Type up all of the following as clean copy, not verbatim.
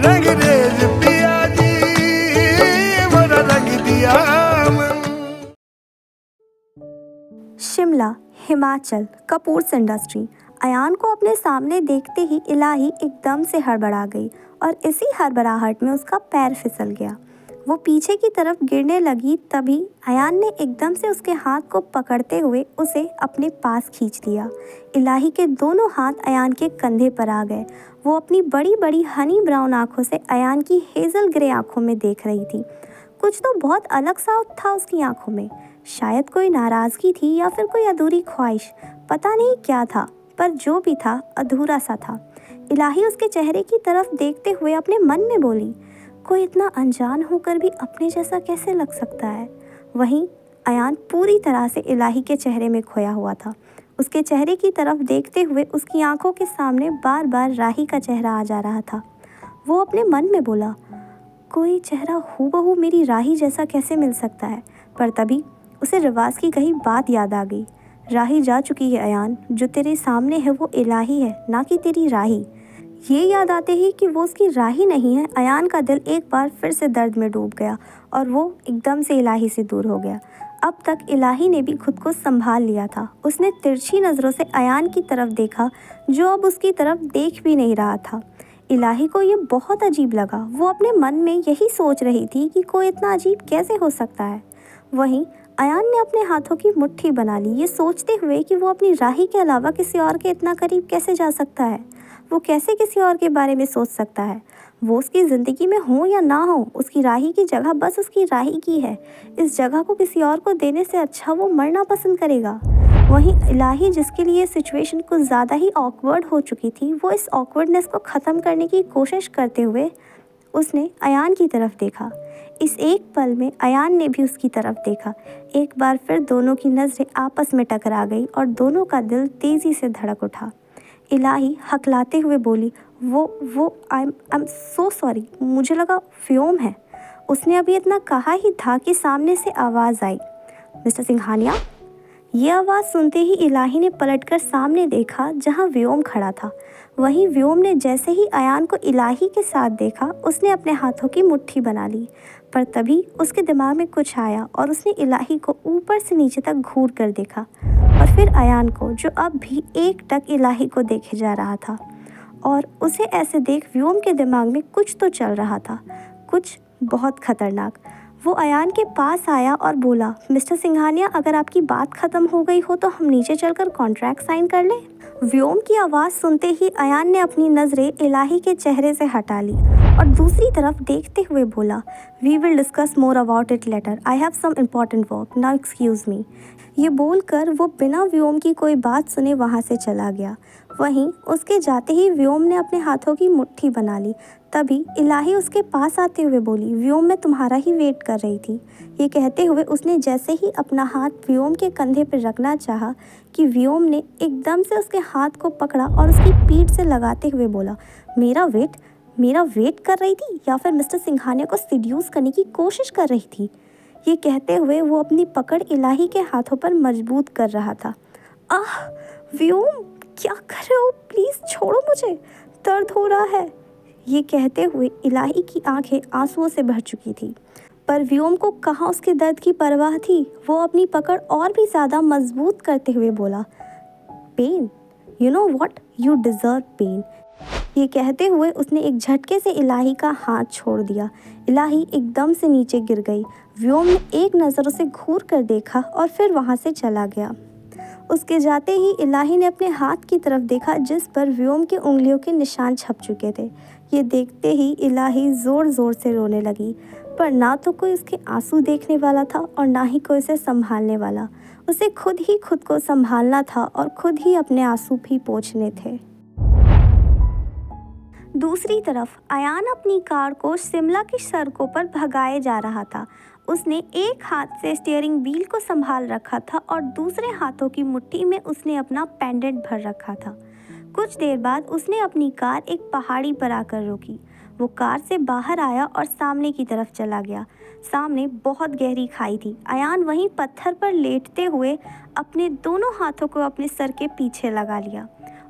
रंगरेज पिया जी मोरा रंग दिया मन। शिमला, हिमाचल, कपूर्स इंडस्ट्री। अयान को अपने सामने देखते ही इलाही एकदम से हड़बड़ा गई और इसी हड़बड़ाहट में उसका पैर फिसल गया। वो पीछे की तरफ गिरने लगी, तभी अयान ने एकदम से उसके हाथ को पकड़ते हुए उसे अपने पास खींच लिया। इलाही के दोनों हाथ अयान के कंधे पर आ गए। वो अपनी बड़ी बड़ी हनी ब्राउन आंखों से अयान की हेज़ल ग्रे आंखों में देख रही थी। कुछ तो बहुत अलग सा था उसकी आंखों में। शायद कोई नाराज़गी थी या फिर कोई अधूरी ख्वाहिश, पता नहीं क्या था, पर जो भी था अधूरा सा था। इलाही उसके चेहरे की तरफ देखते हुए अपने मन में बोली, कोई इतना अनजान होकर भी अपने जैसा कैसे लग सकता है। वहीं अयान पूरी तरह से इलाही के चेहरे में खोया हुआ था। उसके चेहरे की तरफ देखते हुए उसकी आंखों के सामने बार बार राही का चेहरा आ जा रहा था। वो अपने मन में बोला, कोई चेहरा हूबहू मेरी राही जैसा कैसे मिल सकता है। पर तभी उसे रिवाज की कही बात याद आ गई। राही जा चुकी है अयान, जो तेरे सामने है वो इलाही है, ना कि तेरी राही। ये याद आते ही कि वो उसकी राही नहीं है, अयान का दिल एक बार फिर से दर्द में डूब गया और वो एकदम से इलाही से दूर हो गया। अब तक इलाही ने भी खुद को संभाल लिया था। उसने तिरछी नज़रों से अयान की तरफ देखा, जो अब उसकी तरफ देख भी नहीं रहा था। इलाही को ये बहुत अजीब लगा। वो अपने मन में यही सोच रही थी कि कोई इतना अजीब कैसे हो सकता है। वहीं अयान ने अपने हाथों की मुट्ठी बना ली, ये सोचते हुए कि वो अपनी राही के अलावा किसी और के इतना करीब कैसे जा सकता है। वो कैसे किसी और के बारे में सोच सकता है। वो उसकी ज़िंदगी में हो या ना हो, उसकी राही की जगह बस उसकी राही की है। इस जगह को किसी और को देने से अच्छा वो मरना पसंद करेगा। वहीं इलाही, जिसके लिए सिचुएशन कुछ ज़्यादा ही ऑकवर्ड हो चुकी थी, वो इस ऑकवर्डनेस को ख़त्म करने की कोशिश करते हुए उसने अयान की तरफ देखा। इस एक पल में अयान ने भी उसकी तरफ देखा। एक बार फिर दोनों की नज़रें आपस में टकरा गई और दोनों का दिल तेज़ी से धड़क उठा। इलाही हकलाते हुए बोली, वो आई एम सो सॉरी, मुझे लगा व्योम है। उसने अभी इतना कहा ही था कि सामने से आवाज़ आई, मिस्टर सिंघानिया। ये आवाज़ सुनते ही इलाही ने पलटकर सामने देखा, जहां व्योम खड़ा था। वहीं व्योम ने जैसे ही अयान को इलाही के साथ देखा, उसने अपने हाथों की मुट्ठी बना ली। पर तभी उसके दिमाग में कुछ आया और उसने इलाही को ऊपर से नीचे तक घूर कर देखा और फिर अयान को, जो अब भी एकटक इलाही को देखे जा रहा था। और उसे ऐसे देख व्योम के दिमाग में कुछ तो चल रहा था, कुछ बहुत खतरनाक। वो अयान के पास आया और बोला, मिस्टर सिंघानिया, अगर आपकी बात ख़त्म हो गई हो तो हम नीचे चलकर कॉन्ट्रैक्ट साइन कर लें। व्योम की आवाज़ सुनते ही अयान ने अपनी नज़रें इलाही के चेहरे से हटा ली और दूसरी तरफ देखते हुए बोला, we will discuss more about it later, I have some important work, now excuse me. ये बोलकर वो बिना व्योम की कोई बात सुने वहाँ से चला गया। वहीं उसके जाते ही व्योम ने अपने हाथों की मुट्ठी बना ली। तभी इलाही उसके पास आते हुए बोली, व्योम, मैं तुम्हारा ही वेट कर रही थी। ये कहते हुए उसने जैसे ही अपना हाथ व्योम के कंधे पर रखना चाहा कि व्योम ने एकदम से उसके हाथ को पकड़ा और उसकी पीठ से लगाते हुए बोला, मेरा वेट कर रही थी या फिर मिस्टर सिंघानिया को सिड्यूस करने की कोशिश कर रही थी। ये कहते हुए वो अपनी पकड़ इलाही के हाथों पर मजबूत कर रहा था। आह व्योम, क्या कर रहे हो, प्लीज़ छोड़ो मुझे, दर्द हो रहा है। ये कहते हुए इलाही की आंखें आंसुओं से भर चुकी थी, पर व्योम को कहाँ उसके दर्द की परवाह थी। वो अपनी पकड़ और भी ज़्यादा मजबूत करते हुए बोला, pain, you know what, you deserve pain. ये कहते हुए उसने एक झटके से इलाही का हाथ छोड़ दिया। इलाही एकदम से नीचे गिर गई। व्योम ने एक नज़र उसे घूर कर देखा और फिर वहाँ से चला गया। उसके जाते ही इलाही ने अपने हाथ की तरफ देखा, जिस पर व्योम की उंगलियों के निशान छप चुके थे। ये देखते ही इलाही ज़ोर ज़ोर से रोने लगी, पर ना तो कोई उसके आंसू देखने वाला था और ना ही कोई उसे संभालने वाला। उसे खुद ही खुद को संभालना था और खुद ही अपने आंसू भी पोंछने थे। दूसरी तरफ अयान अपनी कार को शिमला की सड़कों पर भगाए जा रहा था। उसने एक हाथ से स्टीयरिंग व्हील को संभाल रखा था और दूसरे हाथों की मुट्ठी में उसने अपना पेंडेंट भर रखा था। कुछ देर बाद उसने अपनी कार एक पहाड़ी पर आकर रोकी। वो कार से बाहर आया और सामने की तरफ चला गया। सामने बहुत गहरी खाई थी। अयान वहीं पत्थर पर लेटते हुए अपने दोनों हाथों को अपने सर के पीछे लगा लिया।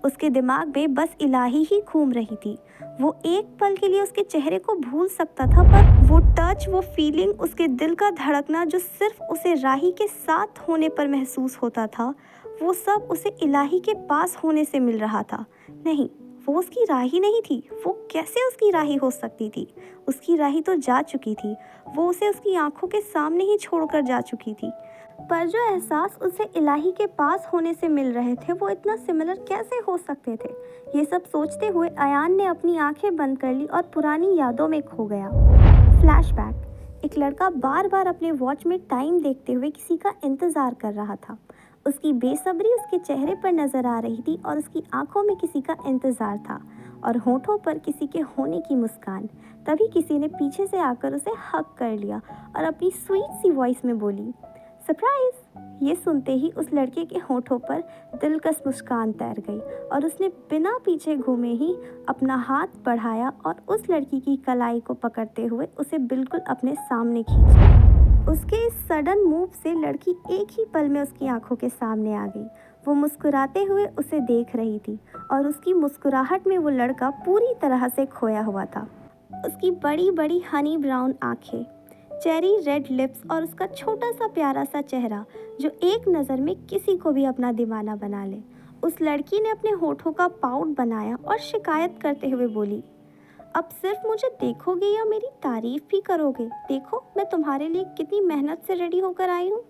उसके दिमाग में बस इलाही ही घूम रही थी। वो एक पल के लिए उसके चेहरे को भूल सकता था, पर वो टच, वो फीलिंग, उसके दिल का धड़कना जो सिर्फ उसे राही के साथ होने पर महसूस होता था, वो सब उसे इलाही के पास होने से मिल रहा था। नहीं, वो उसकी राही नहीं थी। वो कैसे उसकी राही हो सकती थी? उसकी राही तो जा चुकी थी। वो उसे उसकी आंखों के सामने ही छोड़कर जा चुकी थी। पर जो एहसास उसे इलाही के पास होने से मिल रहे थे, वो इतना सिमिलर कैसे हो सकते थे? ये सब सोचते हुए अयान ने अपनी आंखें बंद कर ली और पुरानी यादों में खो गया। फ्लैशबैक। एक लड़का बार बार अपने वॉच में टाइम देखते हुए किसी का इंतजार कर रहा था। उसकी बेसब्री उसके चेहरे पर नजर आ रही थी और उसकी आंखों में किसी का इंतजार था और होठों पर किसी के होने की मुस्कान। तभी किसी ने पीछे से आकर उसे हग कर लिया और अपनी स्वीट सी वॉइस में बोली, सरप्राइज। ये सुनते ही उस लड़के के होठों पर दिलकश मुस्कान तैर गई और उसने बिना पीछे घूमे ही अपना हाथ बढ़ाया और उस लड़की की कलाई को पकड़ते हुए उसे बिल्कुल अपने सामने खींच लिया। उसके इस सडन मूव से लड़की एक ही पल में उसकी आंखों के सामने आ गई। वो मुस्कुराते हुए उसे देख रही थी और उसकी मुस्कुराहट में वो लड़का पूरी तरह से खोया हुआ था। उसकी बड़ी बड़ी हनी ब्राउन आंखें, चेरी रेड लिप्स और उसका छोटा सा प्यारा सा चेहरा जो एक नज़र में किसी को भी अपना दीवाना बना ले। उस लड़की ने अपने होठों का पाउट बनाया और शिकायत करते हुए बोली, अब सिर्फ मुझे देखोगे या मेरी तारीफ भी करोगे? देखो मैं तुम्हारे लिए कितनी मेहनत से रेडी होकर आई हूँ।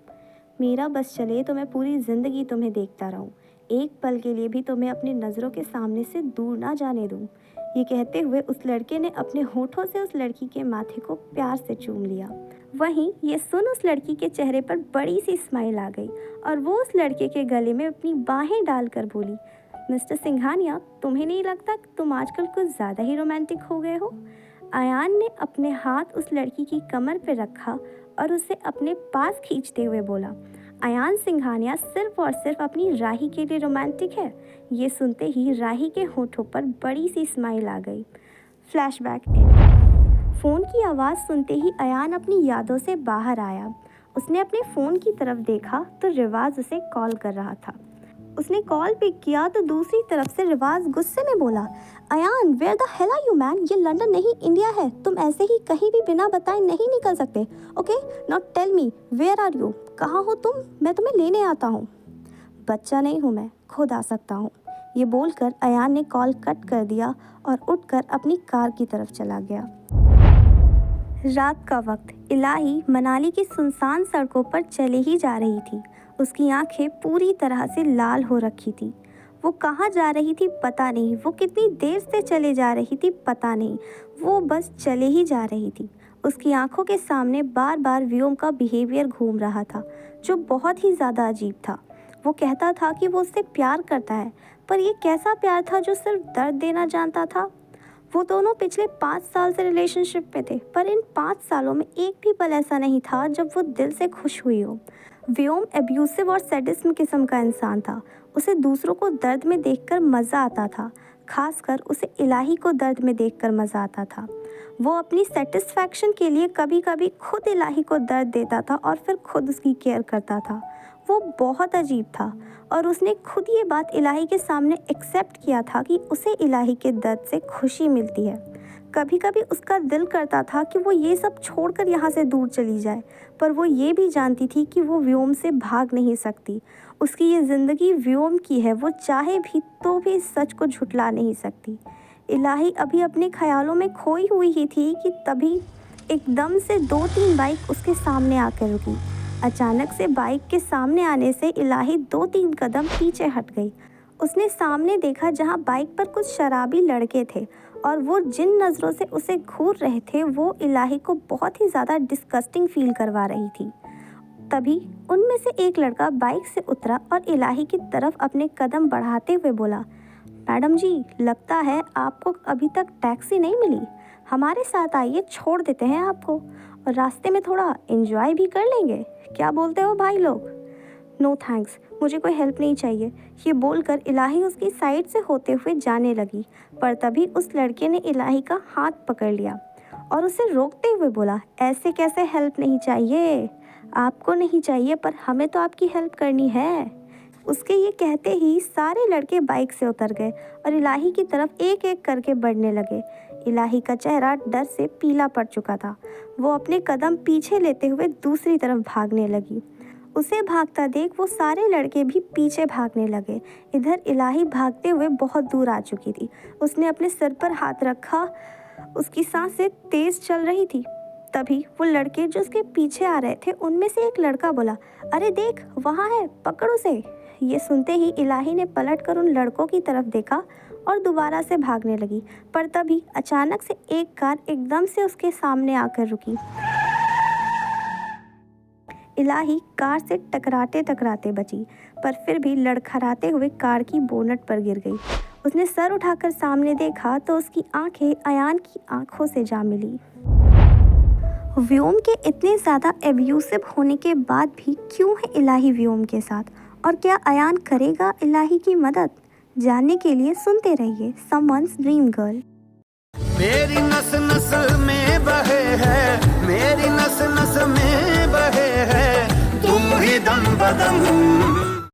मेरा बस चले तो मैं पूरी ज़िंदगी तुम्हें देखता रहूँ, एक पल के लिए भी तुम्हें अपनी नज़रों के सामने से दूर ना जाने दूँ। ये कहते हुए उस लड़के ने अपने होठों से उस लड़की के माथे को प्यार से चूम लिया। वहीं ये सुन उस लड़की के चेहरे पर बड़ी सी स्माइल आ गई और वो उस लड़के के गले में अपनी बाहें डालकर बोली, मिस्टर सिंघानिया, तुम्हें नहीं लगता कि तुम आजकल कुछ ज़्यादा ही रोमांटिक हो गए हो? अयान ने अपने हाथ उस लड़की की कमर पर रखा और उसे अपने पास खींचते हुए बोला, अयान सिंघानिया सिर्फ और सिर्फ अपनी राही के लिए रोमांटिक है। ये सुनते ही राही के होठों पर बड़ी सी स्माइल आ गई। Flashback and. फ़ोन की आवाज़ सुनते ही अयान अपनी यादों से बाहर आया। उसने अपने फ़ोन की तरफ देखा तो रिवाज उसे कॉल कर रहा था। उसने कॉल पिक किया तो दूसरी तरफ से रिवाज गुस्से में बोला, Ayaan where the hell are you man? ये लंदन नहीं इंडिया है। तुम ऐसे ही कहीं भी बिना बताए नहीं निकल सकते। Okay now tell me where are you? कहाँ हो तुम? मैं तुम्हें लेने आता हूँ। बच्चा नहीं हूँ मैं, खुद आ सकता हूँ। ये बोलकर अयान ने कॉल कट कर दिया और उठकर अपनी कार की तरफ चला गया। रात का वक्त। इलाही मनाली की सुनसान सड़कों पर चले ही जा रही थी। उसकी आंखें पूरी तरह से लाल हो रखी थी। वो कहाँ जा रही थी पता नहीं, वो कितनी देर से चले जा रही थी पता नहीं, वो बस चले ही जा रही थी। उसकी आंखों के सामने बार बार व्योम का बिहेवियर घूम रहा था जो बहुत ही ज़्यादा अजीब था। वो कहता था कि वो उससे प्यार करता है, पर ये कैसा प्यार था जो सिर्फ दर्द देना जानता था? वो दोनों पिछले 5 साल से रिलेशनशिप में थे, पर इन 5 सालों में एक भी पल ऐसा नहीं था जब वो दिल से खुश हुई हो। व्योम एब्यूसिव और सैडिज्म किस्म का इंसान था। उसे दूसरों को दर्द में देखकर मज़ा आता था, खासकर उसे इलाही को दर्द में देखकर मज़ा आता था। वो अपनी सेटिस्फैक्शन के लिए कभी कभी खुद इलाही को दर्द देता था और फिर खुद उसकी केयर करता था। वो बहुत अजीब था और उसने खुद ये बात इलाही के सामने एक्सेप्ट किया था कि उसे इलाही के दर्द से खुशी मिलती है। कभी कभी उसका दिल करता था कि वो ये सब छोड़कर यहाँ से दूर चली जाए, पर वो ये भी जानती थी कि वो व्योम से भाग नहीं सकती। उसकी ये ज़िंदगी व्योम की है, वो चाहे भी तो भी इस सच को झुठला नहीं सकती। इलाही अभी अपने ख्यालों में खोई हुई ही थी कि तभी एकदम से 2-3 बाइक उसके सामने आकर रुकी। अचानक से बाइक के सामने आने से इलाही 2-3 कदम पीछे हट गई। उसने सामने देखा जहां बाइक पर कुछ शराबी लड़के थे और वो जिन नज़रों से उसे घूर रहे थे वो इलाही को बहुत ही ज़्यादा डिस्गस्टिंग फील करवा रही थी। तभी उनमें से एक लड़का बाइक से उतरा और इलाही की तरफ अपने कदम बढ़ाते हुए बोला, मैडम जी, लगता है आपको अभी तक टैक्सी नहीं मिली। हमारे साथ आइए, छोड़ देते हैं आपको और रास्ते में थोड़ा एंजॉय भी कर लेंगे। क्या बोलते हो भाई लोग? नो थैंक्स, मुझे कोई हेल्प नहीं चाहिए। ये बोलकर इलाही उसकी साइड से होते हुए जाने लगी, पर तभी उस लड़के ने इलाही का हाथ पकड़ लिया और उसे रोकते हुए बोला, ऐसे कैसे हेल्प नहीं चाहिए? आपको नहीं चाहिए, पर हमें तो आपकी हेल्प करनी है। उसके ये कहते ही सारे लड़के बाइक से उतर गए और इलाही की तरफ एक एक करके बढ़ने लगे। इलाही का चेहरा डर से पीला पड़ चुका था। वो अपने कदम पीछे लेते हुए दूसरी तरफ भागने लगी। उसे भागता देख वो सारे लड़के भी पीछे भागने लगे। इधर इलाही भागते हुए बहुत दूर आ चुकी थी। उसने अपने सिर पर हाथ रखा, उसकी सांसें तेज चल रही थी। तभी वो लड़के जो उसके पीछे आ रहे थे उनमें से एक लड़का बोला, अरे देख वहाँ है, पकड़ उसे। ये सुनते ही इलाही ने पलटकर उन लड़कों की तरफ देखा और दोबारा से भागने लगी। पर तभी अचानक से एक कार एकदम से उसके सामने आकर रुकी। इलाही कार से टकराते टकराते बची, पर फिर भी लड़खड़ाते हुए कार की बोनट पर गिर गई। उसने सर उठाकर सामने देखा तो उसकी आंखें अयान की आंखों से जा मिली। व्योम के इतने ज़्यादा एब्यूसिव होने के बाद भी क्यों है इलाही व्योम के साथ, और क्या अयान करेगा इलाही की मदद? जानने के लिए सुनते रहिए समवन्स ड्रीम गर्ल। मेरी नस नस में बहे है, मेरी नस नस में बहे है, तुम ही दम बदम